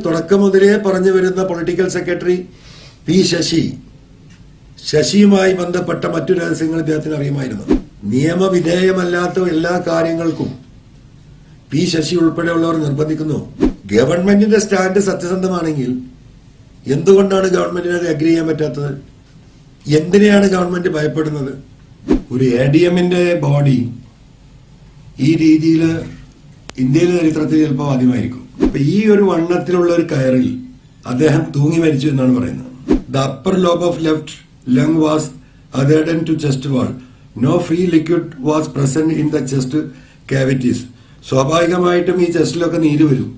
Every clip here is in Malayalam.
തുടക്കം മുതലേ പറഞ്ഞു വരുന്ന പൊളിറ്റിക്കൽ സെക്രട്ടറി പി ശശിയുമായി ബന്ധപ്പെട്ട മറ്റു രഹസ്യങ്ങൾ ഇദ്ദേഹത്തിന് അറിയുമായിരുന്നു. നിയമവിധേയമല്ലാത്ത എല്ലാ കാര്യങ്ങൾക്കും പി ശശി ഉൾപ്പെടെയുള്ളവർ നിർബന്ധിക്കുന്നു. ഗവൺമെന്റിന്റെ സ്റ്റാൻഡ് സത്യസന്ധമാണെങ്കിൽ എന്തുകൊണ്ടാണ് ഗവൺമെന്റിന് അത് അഗ്രി ചെയ്യാൻ പറ്റാത്തത്? എന്തിനെയാണ് ഗവൺമെന്റ് ഭയപ്പെടുന്നത്? ഒരു ADMന്റെ ബോഡി ഈ രീതിയിൽ ഇന്ത്യയിലെ ചരിത്രത്തിൽ ചിലപ്പോൾ ആദ്യമായിരിക്കും. അപ്പൊ ഈ ഒരു വണ്ണത്തിലുള്ള ഒരു കയറിൽ അദ്ദേഹം തൂങ്ങി മരിച്ചു എന്നാണ് പറയുന്നത്. The upper lobe of left lung was adherent to chest wall. No free liquid was present in the chest cavities. സ്വാഭാവികമായിട്ടും ഈ ചെസ്റ്റിലൊക്കെ നീര് വരും.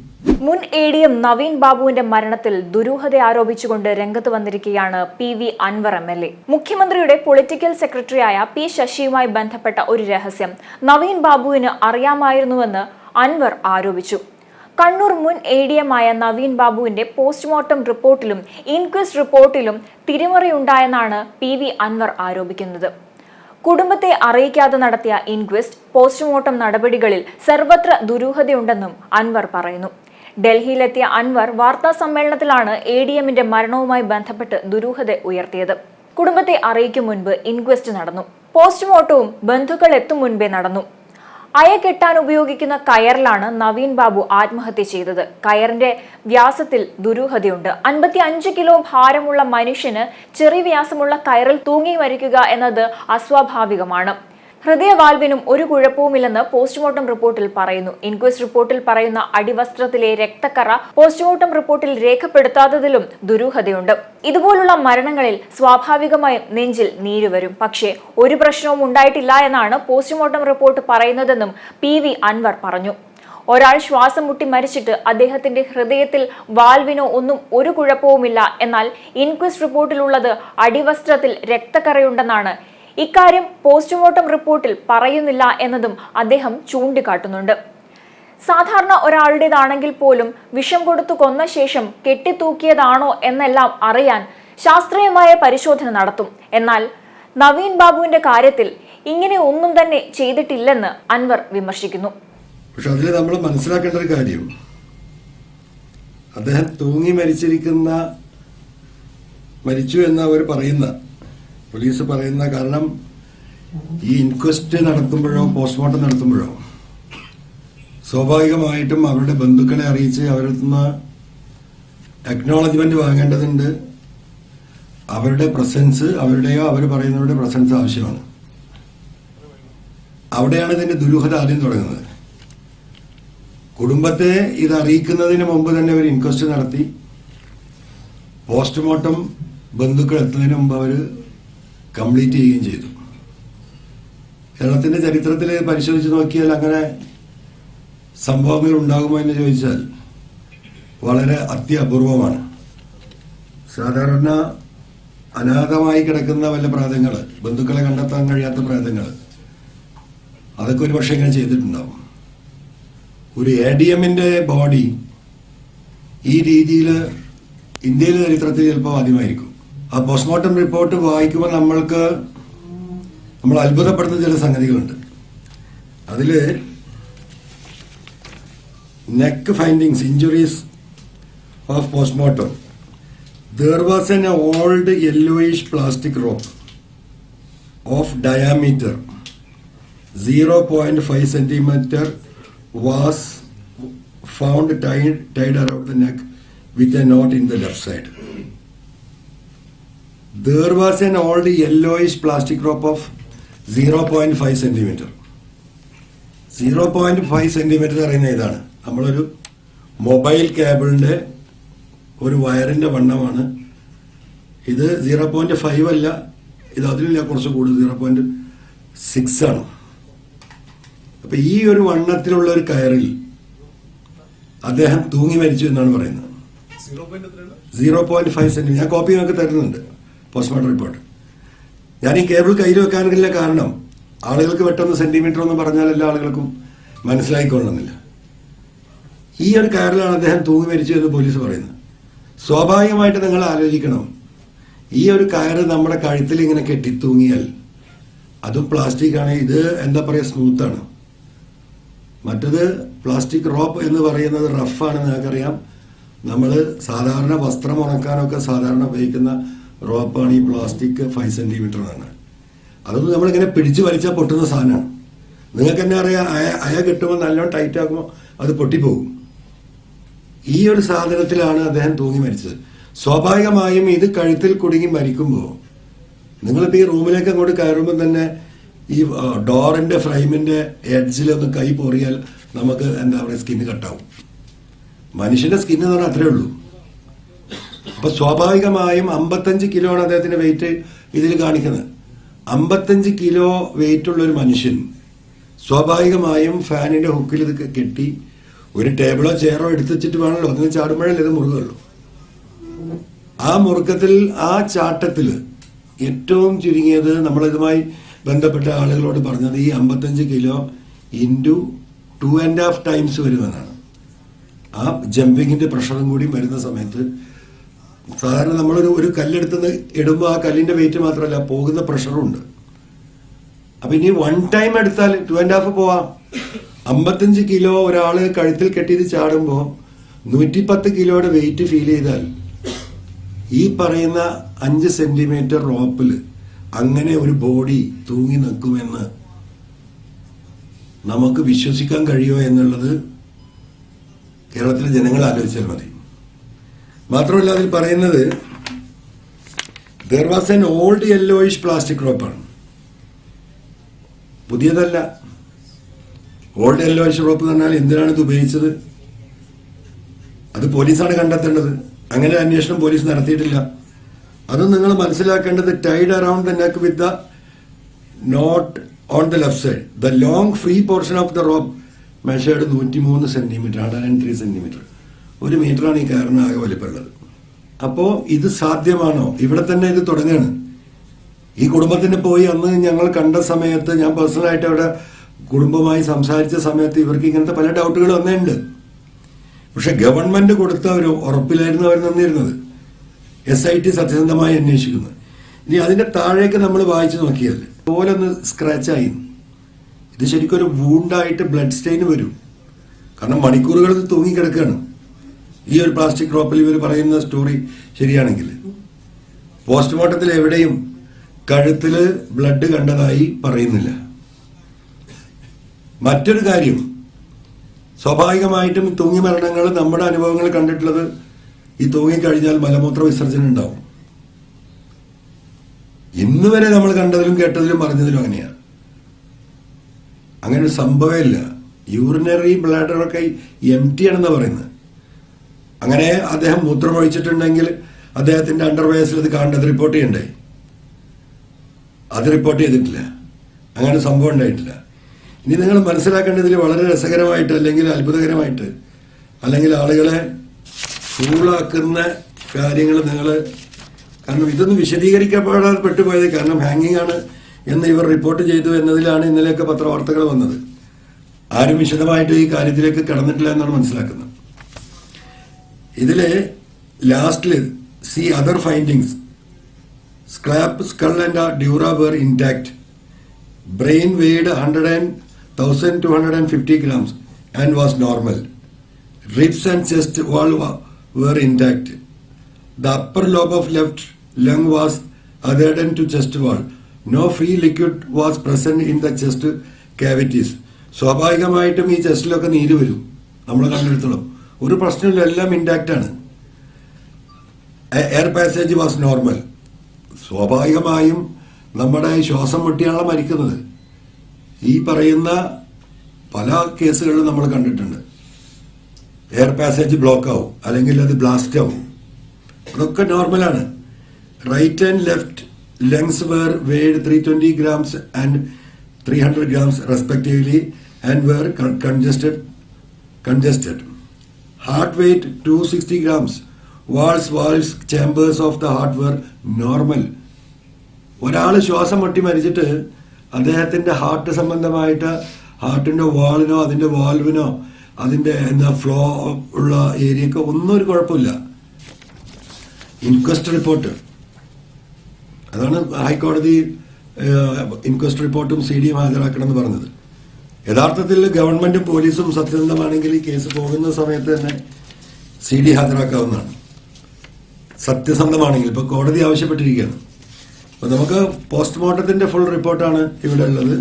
മുൻ ADM നവീൻ ബാബുവിന്റെ മരണത്തിൽ ദുരൂഹത ആരോപിച്ചുകൊണ്ട് രംഗത്ത് വന്നിരിക്കുകയാണ് PV അൻവർ MLA. മുഖ്യമന്ത്രിയുടെ പൊളിറ്റിക്കൽ സെക്രട്ടറിയായ P ശശിയുമായി ബന്ധപ്പെട്ട ഒരു രഹസ്യം നവീൻ ബാബുവിന് അറിയാമായിരുന്നുവെന്ന് അൻവർ ആരോപിച്ചു. കണ്ണൂർ മുൻ ADM ആയ നവീൻ ബാബുവിന്റെ പോസ്റ്റ്മോർട്ടം റിപ്പോർട്ടിലും ഇൻക്വസ്റ്റ് റിപ്പോർട്ടിലും തിരിമറിയുണ്ടായെന്നാണ് PV അൻവർ ആരോപിക്കുന്നത്. കുടുംബത്തെ അറിയിക്കാതെ നടത്തിയ ഇൻക്വസ്റ്റ് പോസ്റ്റ്മോർട്ടം നടപടികളിൽ സർവത്ര ദുരൂഹതയുണ്ടെന്നും അൻവർ പറയുന്നു. ഡൽഹിയിലെത്തിയ അൻവർ വാർത്താ സമ്മേളനത്തിലാണ് ADMന്റെ മരണവുമായി ബന്ധപ്പെട്ട് ദുരൂഹത ഉയർത്തിയത്. കുടുംബത്തെ അറിയിക്കും മുൻപ് ഇൻക്വസ്റ്റ് നടന്നു. പോസ്റ്റ്മോർട്ടവും ബന്ധുക്കൾ എത്തും മുൻപേ നടന്നു. അയ കെട്ടാൻ ഉപയോഗിക്കുന്ന കയറിലാണ് നവീൻ ബാബു ആത്മഹത്യ ചെയ്തത്. കയറിന്റെ വ്യാസത്തിൽ ദുരൂഹതയുണ്ട്. 55 കിലോ ഭാരമുള്ള മനുഷ്യന് ചെറിയ വ്യാസമുള്ള കയറിൽ തൂങ്ങി മരിക്കുക എന്നത് അസ്വാഭാവികമാണ്. ഹൃദയവാൽവിനും ഒരു കുഴപ്പവുമില്ലെന്ന് പോസ്റ്റ്മോർട്ടം റിപ്പോർട്ടിൽ പറയുന്നു. ഇൻക്വസ്റ്റ് റിപ്പോർട്ടിൽ പറയുന്ന അടിവസ്ത്രത്തിലെ രക്തക്കറ പോസ്റ്റ്മോർട്ടം റിപ്പോർട്ടിൽ രേഖപ്പെടുത്താത്തതിലും ദുരൂഹതയുണ്ട്. ഇതുപോലുള്ള മരണങ്ങളിൽ സ്വാഭാവികമായും നെഞ്ചിൽ നീര് വരും. പക്ഷേ ഒരു പ്രശ്നവും ഉണ്ടായിട്ടില്ല എന്നാണ് പോസ്റ്റ്മോർട്ടം റിപ്പോർട്ട് പറയുന്നതെന്നും PV അൻവർ പറഞ്ഞു. ഒരാൾ ശ്വാസം മുട്ടി മരിച്ചിട്ട് അദ്ദേഹത്തിന്റെ ഹൃദയത്തിൽ വാൽവിനോ ഒന്നും ഒരു കുഴപ്പവുമില്ല. എന്നാൽ ഇൻക്വസ്റ്റ് റിപ്പോർട്ടിലുള്ളത് അടിവസ്ത്രത്തിൽ രക്തക്കറയുണ്ടെന്നാണ്. ഇക്കാര്യം പോസ്റ്റ്മോർട്ടം റിപ്പോർട്ടിൽ പറയുന്നില്ല എന്നതും അദ്ദേഹം ചൂണ്ടിക്കാട്ടുന്നുണ്ട്. സാധാരണ ഒരാളുടേതാണെങ്കിൽ പോലും വിഷം കൊടുത്തു കൊന്ന ശേഷം കെട്ടിത്തൂക്കിയതാണോ എന്നെല്ലാം അറിയാൻ ശാസ്ത്രീയമായ പരിശോധന നടത്തും. എന്നാൽ നവീൻ ബാബുവിന്റെ കാര്യത്തിൽ ഇങ്ങനെ ഒന്നും തന്നെ ചെയ്തിട്ടില്ലെന്ന് അൻവർ വിമർശിക്കുന്നു. പക്ഷെ അതിൽ നമ്മൾ മനസ്സിലാക്കേണ്ട ഒരു കാര്യം, അദ്ദേഹം തൂങ്ങി മരിച്ചു എന്ന് അവർ പറയുന്ന പോലീസ് പറയുന്ന കാരണം ഈ ഇൻക്വസ്റ്റ് നടത്തുമ്പോഴോ പോസ്റ്റ്മോർട്ടം നടത്തുമ്പോഴോ സ്വാഭാവികമായിട്ടും അവരുടെ ബന്ധുക്കളെ അറിയിച്ച് അവരിൽ നിന്ന് അക്നോളജ്മെന്റ് വാങ്ങേണ്ടതുണ്ട്. അവരുടെ പ്രസൻസ്, അവരുടെയോ അവർ പറയുന്നവരുടെ പ്രസൻസ് ആവശ്യമാണ്. അവിടെയാണ് ഇതിന്റെ ദുരൂഹത ആദ്യം തുടങ്ങുന്നത്. കുടുംബത്തെ ഇത് അറിയിക്കുന്നതിന് മുമ്പ് തന്നെ അവർ ഇൻക്വസ്റ്റ് നടത്തി. പോസ്റ്റ്മോർട്ടം ബന്ധുക്കൾ എത്തുന്നതിന് മുമ്പ് അവർ കംപ്ലീറ്റ് ചെയ്യുകയും ചെയ്തു. കേരളത്തിന്റെ ചരിത്രത്തിൽ പരിശോധിച്ച് നോക്കിയാൽ അങ്ങനെ സംഭവങ്ങൾ ഉണ്ടാകുമോ എന്ന് ചോദിച്ചാൽ വളരെ അത്യപൂർവമാണ്. സാധാരണ അനാഥമായി കിടക്കുന്ന വല്ല പ്രേതങ്ങൾ, ബന്ധുക്കളെ കണ്ടെത്താൻ കഴിയാത്ത പ്രേതങ്ങൾ, അതൊക്കെ ഒരു പക്ഷേ ഇങ്ങനെ ചെയ്തിട്ടുണ്ടാവും. ഒരു ADMന്റെ ബോഡി ഈ രീതിയിൽ ഇന്ത്യയിലെ ചരിത്രത്തിൽ ചിലപ്പോൾ ആദ്യമായിരിക്കും. ആ പോസ്റ്റ്മോർട്ടം റിപ്പോർട്ട് വായിക്കുമ്പോൾ നമ്മൾ അത്ഭുതപ്പെടുന്ന ചില സംഗതികളുണ്ട്. അതിൽ neck findings, injuries of postmortem. There was an old yellowish plastic rope of diameter 0.5 centimeter was found tied around the neck with a knot in the left side. There was an old yellowish plastic rope of 0.5 centimeter. 0.5 centimeter പറയുന്ന ഇതാണ്. നമ്മളൊരു മൊബൈൽ കേബിളിന്റെ ഒരു വയറിന്റെ വണ്ണമാണ് ഇത്. 0.5 അല്ല, ഇത് അതിലില്ല, കുറച്ച് കൂടുതൽ 0.6 ആണ്. അപ്പൊ ഈ ഒരു വണ്ണത്തിലുള്ള ഒരു കയറിൽ അദ്ദേഹം തൂങ്ങി മരിച്ചു എന്നാണ് പറയുന്നത്. 0.5 സെന്റിമീറ്റർ. ഞാൻ കോപ്പി നിങ്ങൾക്ക് തരുന്നുണ്ട് പോസ്റ്റ്മോർട്ടം റിപ്പോർട്ട്. ഞാൻ ഈ കേബിൾ കയ്യിൽ വെക്കാനുള്ള കാരണം ആളുകൾക്ക് പെട്ടെന്ന് സെന്റിമീറ്റർ എന്ന് പറഞ്ഞാൽ എല്ലാ ആളുകൾക്കും മനസ്സിലായിക്കൊള്ളണമെന്നില്ല. ഈ ഒരു കയറിലാണ് അദ്ദേഹം തൂങ്ങി മരിച്ചു എന്ന് പോലീസ് പറയുന്നത്. സ്വാഭാവികമായിട്ട് നിങ്ങൾ ആലോചിക്കണം, ഈ ഒരു കയറ് നമ്മുടെ കഴുത്തിൽ ഇങ്ങനെ കെട്ടിത്തൂങ്ങിയാൽ, അതും പ്ലാസ്റ്റിക് ആണ്, ഇത് എന്താ പറയുക, സ്മൂത്താണ്. മറ്റത് പ്ലാസ്റ്റിക് റോപ്പ് എന്ന് പറയുന്നത് റഫാണ്, നിങ്ങൾക്കറിയാം. നമ്മൾ സാധാരണ വസ്ത്രം ഉണക്കാനൊക്കെ സാധാരണ ഉപയോഗിക്കുന്ന റോപ്പാണ് ഈ പ്ലാസ്റ്റിക് 5 സെന്റിമീറ്റർ ആണ്. അതൊന്നും നമ്മളിങ്ങനെ പിടിച്ചു വലിച്ചാൽ പൊട്ടുന്ന സാധനമാണ്. നിങ്ങൾക്ക് തന്നെ അറിയാം, അയ കിട്ടുമ്പോൾ നല്ലോണം ടൈറ്റ് ആക്കുമ്പോൾ അത് പൊട്ടിപ്പോകും. ഈ ഒരു സാധനത്തിലാണ് അദ്ദേഹം തൂങ്ങി മരിച്ചത്. സ്വാഭാവികമായും ഇത് കഴുത്തിൽ കുടുങ്ങി മരിക്കുമ്പോൾ നിങ്ങളിപ്പോൾ ഈ റൂമിലേക്ക് അങ്ങോട്ട് കയറുമ്പോൾ തന്നെ ഈ ഡോറിന്റെ ഫ്രെയിമിന്റെ എഡ്ജിലൊന്ന് കൈ പൊറിയാൽ നമുക്ക് എന്താ പറയുക, സ്കിന്ന് കട്ടാവും. മനുഷ്യന്റെ സ്കിന്ന് എന്ന് പറഞ്ഞാൽ അത്രേ ഉള്ളൂ. അപ്പൊ സ്വാഭാവികമായും 55 കിലോ ആണ് അദ്ദേഹത്തിന്റെ വെയിറ്റ് ഇതിൽ കാണിക്കുന്നത്. 55 കിലോ വെയിറ്റ് ഉള്ള ഒരു മനുഷ്യൻ സ്വാഭാവികമായും ഫാനിന്റെ ഹുക്കിൽ ഇത് കെട്ടി ഒരു ടേബിളോ ചെയറോ എടുത്ത് വെച്ചിട്ട് വേണമല്ലോ അതിന് ചാടുമ്പോഴല്ലേ ഇത് മുറുകുള്ളൂ. ആ മുറുക്കത്തിൽ, ആ ചാട്ടത്തിൽ ഏറ്റവും ചുരുങ്ങിയത് നമ്മളിതുമായി ബന്ധപ്പെട്ട ആളുകളോട് പറഞ്ഞത് ഈ 55 കിലോ ഇൻറ്റു 2.5 ടൈംസ് വരുമെന്നാണ്. ആ ജമ്പിങ്ങിന്റെ പ്രഷറും കൂടി വരുന്ന സമയത്ത് സാധാരണ നമ്മളൊരു കല്ലെടുത്ത് ഇടുമ്പോൾ ആ കല്ലിന്റെ വെയിറ്റ് മാത്രമല്ല, പോകുന്ന പ്രഷറും ഉണ്ട്. അപ്പൊ ഇനി 1 ടൈം എടുത്താൽ 2.5 പോവാം. 55 കിലോ ഒരാള് കഴുത്തിൽ കെട്ടിയത് ചാടുമ്പോൾ 110 കിലോയുടെ വെയിറ്റ് ഫീൽ ചെയ്താൽ ഈ പറയുന്ന 5 സെന്റിമീറ്റർ റോപ്പിൽ അങ്ങനെ ഒരു ബോഡി തൂങ്ങി നിൽക്കുമെന്ന് നമുക്ക് വിശ്വസിക്കാൻ കഴിയുമോ എന്നുള്ളത് കേരളത്തിലെ ജനങ്ങൾ ആലോചിച്ചാൽ മതി. മാത്രമല്ല അതിൽ പറയുന്നത് there was an old yellowish plastic റോപ്പാണ്, പുതിയതല്ല. ഓൾഡ് യെല്ലോയിഷ് റോപ്പ് എന്ന് പറഞ്ഞാൽ എന്തിനാണ് ഇത് ഉപയോഗിച്ചത്? അത് പോലീസാണ് കണ്ടെത്തേണ്ടത്. അങ്ങനെ അന്വേഷണം പോലീസ് നടത്തിയിട്ടില്ല. അതും നിങ്ങൾ മനസ്സിലാക്കേണ്ടത് tied around the neck with the knot on the left side. The long free portion of the rope measured 103 centimetre, 103 centimetre. 1 മീറ്ററാണ് ഈ കയറിന് ആകെ വലിപ്പമുള്ളത്. അപ്പോ ഇത് സാധ്യമാണോ? ഇവിടെ തന്നെ ഇത് തുടങ്ങുകയാണ്. ഈ കുടുംബത്തിന് പോയി അന്ന് ഞങ്ങൾ കണ്ട സമയത്ത്, ഞാൻ പേഴ്സണലായിട്ട് അവിടെ കുടുംബമായി സംസാരിച്ച സമയത്ത് ഇവർക്ക് ഇങ്ങനത്തെ പല ഡൗട്ടുകൾ വന്നിട്ടുണ്ട്. പക്ഷെ ഗവൺമെന്റ് കൊടുത്ത ഒരു ഉറപ്പിലായിരുന്നു അവർ നിന്നിരുന്നത്. SIT സത്യസന്ധമായി അന്വേഷിക്കുന്നത്. ഇനി അതിന്റെ താഴേക്ക് നമ്മൾ വായിച്ചു നോക്കിയാൽ പോലെ ഒന്ന് സ്ക്രാച്ചായി. ഇത് ശരിക്കും ഒരു വൂണ്ടായിട്ട് ബ്ലഡ് സ്റ്റെയിൻ വരും. കാരണം മണിക്കൂറുകൾ ഇത് തൂങ്ങിക്കിടക്കുകയാണ്. ഈ ഒരു പ്ലാസ്റ്റിക് റോപ്പിൽ ഇവർ പറയുന്ന സ്റ്റോറി ശരിയാണെങ്കിൽ പോസ്റ്റ്മോർട്ടത്തിൽ എവിടെയും കഴുത്തില് ബ്ലഡ് കണ്ടതായി പറയുന്നില്ല. മറ്റൊരു കാര്യം, സ്വാഭാവികമായിട്ടും തൂങ്ങി മരണങ്ങൾ നമ്മുടെ അനുഭവങ്ങൾ കണ്ടിട്ടുള്ളത് ഈ തൂങ്ങിക്കഴിഞ്ഞാൽ മലമൂത്ര വിസർജനം ഉണ്ടാവും. ഇന്ന് വരെ നമ്മൾ കണ്ടതിലും കേട്ടതിലും പറഞ്ഞതിലും അങ്ങനെയാണ്. അങ്ങനെ ഒരു സംഭവമില്ല. യൂറിനറി ബ്ലാഡറൊക്കെ എംറ്റി ആണെന്ന് പറയുന്നത്. അങ്ങനെ അദ്ദേഹം മൂത്രമൊഴിച്ചിട്ടുണ്ടെങ്കിൽ അദ്ദേഹത്തിന്റെ അണ്ടർവെയർസിൽ ഇത് കാണേണ്ടത് റിപ്പോർട്ട് ചെയ്യണ്ടേ? അത് റിപ്പോർട്ട് ചെയ്തിട്ടില്ല. അങ്ങനെ സംഭവം ഉണ്ടായിട്ടില്ല. ഇനി നിങ്ങൾ മനസ്സിലാക്കേണ്ടതിൽ വളരെ രസകരമായിട്ട് അല്ലെങ്കിൽ അത്ഭുതകരമായിട്ട് അല്ലെങ്കിൽ ആളുകളെ ഫൂളാക്കുന്ന കാര്യങ്ങൾ നിങ്ങൾ, കാരണം ഇതൊന്നും വിശദീകരിക്കപ്പെടാതെ പെട്ടുപോയത്. കാരണം ഹാങ്ങിങ് ആണ് എന്ന് ഇവർ റിപ്പോർട്ട് ചെയ്തു എന്നതിലാണ് ഇന്നലെയൊക്കെ പത്രവാർത്തകൾ വന്നത്. ആരും വിശദമായിട്ട് ഈ കാര്യത്തിലേക്ക് കടന്നിട്ടില്ല എന്നാണ് മനസ്സിലാക്കുന്നത്. ഇതിലെ ലാസ്റ്റില് see other findings. Scalp, skull and dura were intact. Brain weighed 1,250 grams and was normal. Ribs and chest wall were intact. The upper lobe of left lung was adherent to chest wall. No free liquid was present in the chest cavities. സ്വാഭാവികമായിട്ടും ഈ ചെസ്റ്റിലൊക്കെ നീര് വരും. നമ്മൾ കണ്ടെടുത്തോളം ഒരു പ്രശ്നമില്ല, എല്ലാം ഇൻടാക്റ്റ് ആണ്. Air passage was normal. സ്വാഭാവികമായും നമ്മുടെ ശ്വാസം മുട്ടിയാണല്ലോ മരിക്കുന്നത്. ഈ പറയുന്ന പല കേസുകളിലും നമ്മൾ കണ്ടിട്ടുണ്ട്. എയർ പാസേജ് ബ്ലോക്ക് ആവും, അല്ലെങ്കിൽ അത് ബ്ലാസ്റ്റ് ആവും. അതൊക്കെ നോർമലാണ്. Right and left lungs were weighed 320 grams and 300 grams respectively and were congested. Heart weight 260 grams. Walls, chambers of the heart were normal. ഒരാൾ ശ്വാസം മുട്ടി മരിച്ചിട്ട് അദ്ദേഹത്തിന്റെ ഹാർട്ട് സംബന്ധമായിട്ട് ഹാർട്ടിന്റെ വാളിനോ അതിന്റെ വാൽവിനോ അതിന്റെ ഫ്ലോ ഉള്ള ഏരിയക്ക് ഒന്നും ഒരു കുഴപ്പമില്ല. ഇൻക്വസ്റ്റ് റിപ്പോർട്ട്, അതാണ് ഹൈക്കോടതി ഇൻക്വസ്റ്റ് റിപ്പോർട്ടും CDM ഹാജരാക്കണം എന്ന് പറഞ്ഞത്. യഥാർത്ഥത്തിൽ ഗവൺമെന്റും പോലീസും സത്യസന്ധമാണെങ്കിൽ ഈ കേസ് പോകുന്ന സമയത്ത് തന്നെ CD ഹാജരാക്കാവുന്നതാണ്. സത്യസന്ധമാണെങ്കിൽ ഇപ്പൊ കോടതി ആവശ്യപ്പെട്ടിരിക്കുകയാണ്. അപ്പൊ നമുക്ക് പോസ്റ്റ്മോർട്ടത്തിന്റെ ഫുൾ റിപ്പോർട്ടാണ് ഇവിടെ ഉള്ളത്.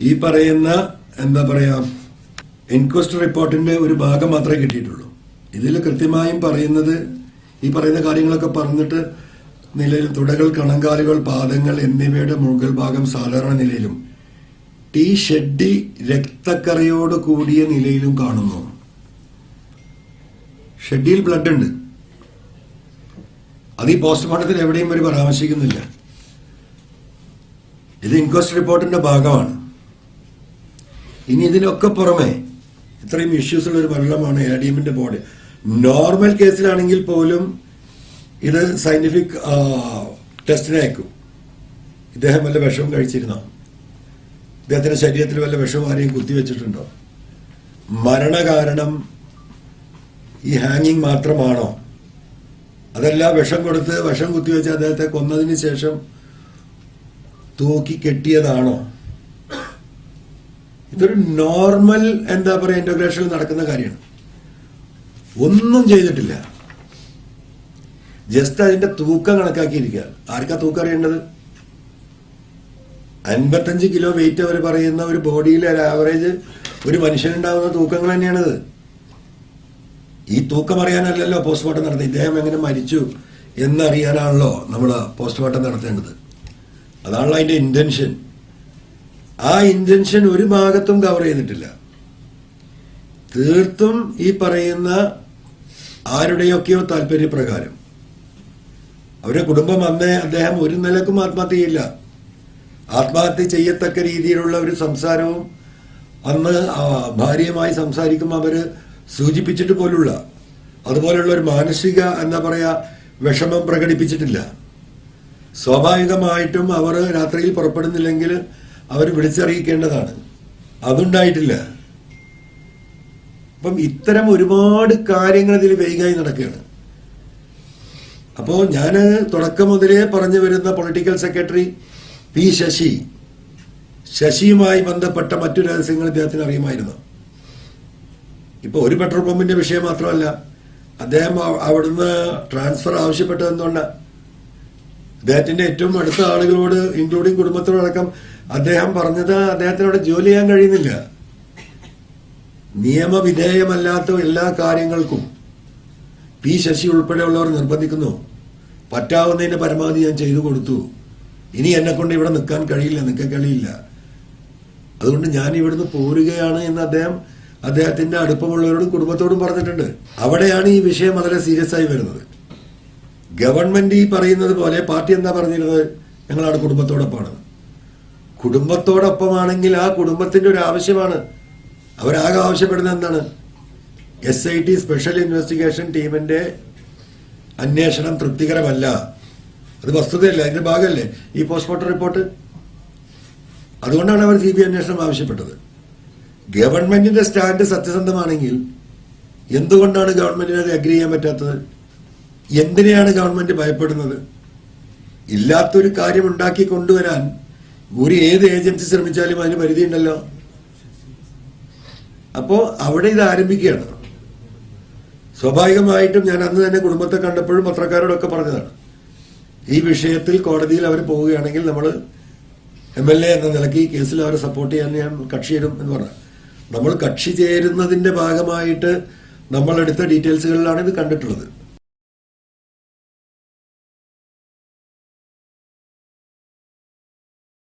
ഈ പറയുന്ന എന്താ പറയാ ഇൻക്വസ്റ്റ് റിപ്പോർട്ടിന്റെ ഒരു ഭാഗം മാത്രമേ കിട്ടിയിട്ടുള്ളൂ. ഇതിൽ കൃത്യമായും പറയുന്നത് ഈ പറയുന്ന കാര്യങ്ങളൊക്കെ പറഞ്ഞിട്ട് നിലയിൽ തുടകൾ, കണങ്കാലുകൾ, പാദങ്ങൾ എന്നിവയുടെ മുകൾ ഭാഗം സാധാരണ നിലയിലും ഷെഡി രക്തക്കറയോട് കൂടിയ നിലയിലും കാണുന്നു. ഷെഡിയിൽ ബ്ലഡ് ഉണ്ട്. അത് ഈ പോസ്റ്റ്മോർട്ടത്തിൽ എവിടെയും ഒരു പരാമർശിക്കുന്നില്ല. ഇത് ഇൻക്വസ്റ്റ് റിപ്പോർട്ടിന്റെ ഭാഗമാണ്. ഇനി ഇതിനൊക്കെ പുറമെ ഇത്രയും ഇഷ്യൂസ് ഉള്ള ഒരു മരണമാണ് ADMന്റെ ബോഡി. നോർമൽ കേസിലാണെങ്കിൽ പോലും ഇത് സയന്റിഫിക് ടെസ്റ്റിന് അയക്കും. ഇദ്ദേഹം വല്ല വിഷവും കഴിച്ചിരുന്നോ? ഇദ്ദേഹത്തിന്റെ ശരീരത്തിൽ വല്ല വിഷവും ആരെയും കുത്തിവെച്ചിട്ടുണ്ടോ? മരണകാരണം ഈ ഹാങ്ങിങ് മാത്രമാണോ? അതല്ല വിഷം കൊടുത്ത് വിഷം കുത്തിവെച്ച് അദ്ദേഹത്തെ കൊന്നതിന് ശേഷം തൂക്കി കെട്ടിയതാണോ? ഇതൊരു നോർമൽ എന്താ പറയുക ഇന്റഗ്രേഷനിൽ നടക്കുന്ന കാര്യമാണ്. ഒന്നും ചെയ്തിട്ടില്ല. ജസ്റ്റ് അതിന്റെ തൂക്കം കണക്കാക്കിയിരിക്കുക. ആർക്കാ തൂക്കം അറിയേണ്ടത്? 55 കിലോ വെയിറ്റ് അവർ പറയുന്ന ഒരു ബോഡിയിലെ ആവറേജ് ഒരു മനുഷ്യനുണ്ടാവുന്ന തൂക്കങ്ങൾ തന്നെയാണിത്. ഈ തൂക്കം അറിയാനല്ലല്ലോ പോസ്റ്റ്മോർട്ടം നടത്തുന്നത്. ഇദ്ദേഹം എങ്ങനെ മരിച്ചു എന്നറിയാനാണല്ലോ നമ്മൾ പോസ്റ്റ്മോർട്ടം നടത്തേണ്ടത്. അതാണല്ലോ അതിന്റെ ഇന്റൻഷൻ. ആ ഇന്റൻഷൻ ഒരു ഭാഗത്തും കവർ ചെയ്തിട്ടില്ല. തീർത്തും ഈ പറയുന്ന ആരുടെയൊക്കെയോ താല്പര്യപ്രകാരം അവരുടെ കുടുംബം അന്നേ അദ്ദേഹം ഒരു നിലക്കും ആത്മഹത്യ ചെയ്യില്ല. ആത്മഹത്യ ചെയ്യത്തക്ക രീതിയിലുള്ള ഒരു സംസാരവും അന്ന് ഭാര്യയുമായി സംസാരിക്കുമ്പോൾ അവര് സൂചിപ്പിച്ചിട്ട് പോലുള്ള അതുപോലുള്ള ഒരു മാനസിക എന്താ പറയാ വിഷമം പ്രകടിപ്പിച്ചിട്ടില്ല. സ്വാഭാവികമായിട്ടും അവർ രാത്രിയിൽ പുറപ്പെടുന്നില്ലെങ്കിൽ അവർ വിളിച്ചറിയിക്കേണ്ടതാണ്. അതുണ്ടായിട്ടില്ല. അപ്പം ഇത്തരം ഒരുപാട് കാര്യങ്ങൾ ഇതിൽ വൈകായി നടക്കുകയാണ്. അപ്പോൾ ഞാൻ തുടക്കം മുതലേ പറഞ്ഞു വരുന്ന പൊളിറ്റിക്കൽ സെക്രട്ടറി P. ശശിയുമായി ബന്ധപ്പെട്ട മറ്റു രഹസ്യങ്ങൾ ഇദ്ദേഹത്തിന് അറിയുമായിരുന്നു. ഇപ്പൊ ഒരു പെട്രോൾ പമ്പിന്റെ വിഷയം മാത്രമല്ല, അദ്ദേഹം അവിടുന്ന് ട്രാൻസ്ഫർ ആവശ്യപ്പെട്ടത് എന്തുകൊണ്ടാണ്? അദ്ദേഹത്തിന്റെ ഏറ്റവും അടുത്ത ആളുകളോട് ഇൻക്ലൂഡിങ് കുടുംബത്തോടക്കം അദ്ദേഹം പറഞ്ഞത് അദ്ദേഹത്തിനോട് ജോലി ചെയ്യാൻ കഴിയുന്നില്ല. നിയമവിധേയമല്ലാത്ത എല്ലാ കാര്യങ്ങൾക്കും P. ശശി ഉൾപ്പെടെയുള്ളവർ നിർബന്ധിക്കുന്നു. പറ്റാവുന്നതിന്റെ പരമാവധി ഞാൻ ചെയ്തു കൊടുത്തു. ഇനി എന്നെ കൊണ്ട് ഇവിടെ നിൽക്കാൻ കഴിയില്ല, നിൽക്കാൻ കഴിയില്ല. അതുകൊണ്ട് ഞാൻ ഇവിടുന്ന് പോരുകയാണ് എന്ന് അദ്ദേഹത്തിന്റെ അടുപ്പമുള്ളവരോടും കുടുംബത്തോടും പറഞ്ഞിട്ടുണ്ട്. അവിടെയാണ് ഈ വിഷയം വളരെ സീരിയസ് ആയി വരുന്നത്. ഗവൺമെന്റ് ഈ പറയുന്നത് പോലെ പാർട്ടി എന്താ പറഞ്ഞിരുന്നത്? ഞങ്ങളാണ് കുടുംബത്തോടൊപ്പമാണ്. കുടുംബത്തോടൊപ്പമാണെങ്കിൽ ആ കുടുംബത്തിന്റെ ഒരു ആവശ്യമാണ്. അവരാകെ ആവശ്യപ്പെടുന്നത് എന്താണ്? SIT സ്പെഷ്യൽ ഇൻവെസ്റ്റിഗേഷൻ ടീമിന്റെ അന്വേഷണം തൃപ്തികരമല്ല. അത് വസ്തുതയല്ല, അതിന്റെ ഭാഗമല്ലേ ഈ പോസ്റ്റ്മോർട്ടം റിപ്പോർട്ട്. അതുകൊണ്ടാണ് അവർ CBI അന്വേഷണം ആവശ്യപ്പെട്ടത്. ഗവൺമെന്റിന്റെ സ്റ്റാൻഡ് സത്യസന്ധമാണെങ്കിൽ എന്തുകൊണ്ടാണ് ഗവൺമെന്റിന് അത് അഗ്രി ചെയ്യാൻ പറ്റാത്തത്? എന്തിനെയാണ് ഗവൺമെന്റ് ഭയപ്പെടുന്നത്? ഇല്ലാത്തൊരു കാര്യം ഉണ്ടാക്കി കൊണ്ടുവരാൻ ഏത് ഏജൻസി ശ്രമിച്ചാലും അതിന് പരിധിയുണ്ടല്ലോ. അപ്പോ അവിടെ ഇത് ആരംഭിക്കുകയാണ്. സ്വാഭാവികമായിട്ടും ഞാൻ അന്ന് തന്നെ കുടുംബത്തെ കണ്ടപ്പോഴും പത്രക്കാരോടൊക്കെ പറഞ്ഞതാണ്, ഈ വിഷയത്തിൽ കോടതിയിൽ അവർ പോവുകയാണെങ്കിൽ നമ്മൾ MLA എന്ന നിലയ്ക്ക് ഈ കേസിൽ അവരെ സപ്പോർട്ട് ചെയ്യാൻ ഞാൻ കക്ഷി ചേരും എന്ന് പറഞ്ഞു. നമ്മൾ കക്ഷി ചേരുന്നതിന്റെ ഭാഗമായിട്ട് നമ്മളെടുത്ത ഡീറ്റെയിൽസുകളിലാണ് ഇത് കണ്ടിട്ടുള്ളത്.